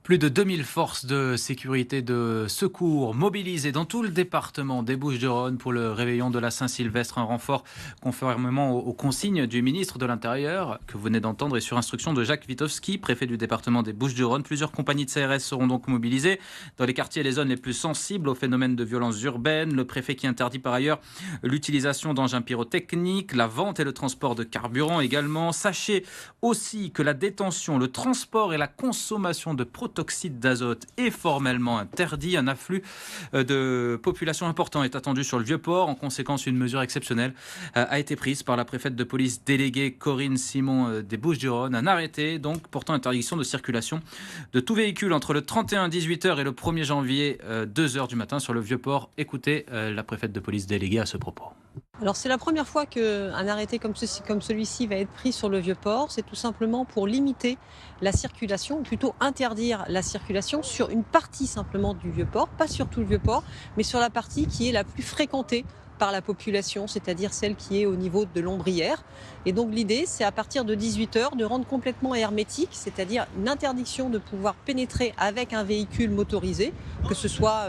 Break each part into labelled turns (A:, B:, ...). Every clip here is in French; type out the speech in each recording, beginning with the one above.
A: Plus de 2000 forces de sécurité de secours mobilisées dans tout le département des Bouches-du-Rhône pour le réveillon de la Saint-Sylvestre. Un renfort conformément aux consignes du ministre de l'Intérieur que vous venez d'entendre et sur instruction de Jacques Witowski, préfet du département des Bouches-du-Rhône. Plusieurs compagnies de CRS seront donc mobilisées dans les quartiers et les zones les plus sensibles au phénomène de violence urbaine. Le préfet qui interdit par ailleurs l'utilisation d'engins pyrotechniques, la vente et le transport de carburant également. Sachez aussi que la détention, le transport et la consommation de protoxyde d'azote est formellement interdit. Un afflux de population important est attendu sur le Vieux-Port. En conséquence, une mesure exceptionnelle a été prise par la préfète de police déléguée Corinne Simon des Bouches-du-Rhône. Un arrêté donc portant interdiction de circulation de tout véhicule entre le 31 18h et le 1er janvier 2h du matin sur le Vieux-Port. Écoutez la préfète de police déléguée à ce propos.
B: Alors c'est la première fois qu'un arrêté comme celui-ci va être pris sur le Vieux-Port. C'est tout simplement pour limiter la circulation, ou plutôt interdire la circulation sur une partie simplement du Vieux-Port, pas sur tout le Vieux-Port, mais sur la partie qui est la plus fréquentée par la population, c'est-à-dire celle qui est au niveau de l'Ombrière. Et donc l'idée, c'est à partir de 18h de rendre complètement hermétique, c'est-à-dire une interdiction de pouvoir pénétrer avec un véhicule motorisé, que ce soit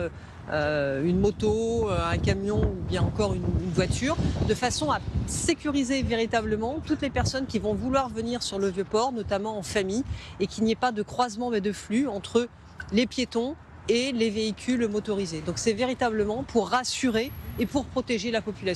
B: une moto, un camion ou bien encore une voiture, de façon à sécuriser véritablement toutes les personnes qui vont vouloir venir sur le Vieux-Port, notamment en famille, et qu'il n'y ait pas de croisement mais de flux entre les piétons et les véhicules motorisés. Donc c'est véritablement pour rassurer et pour protéger la population.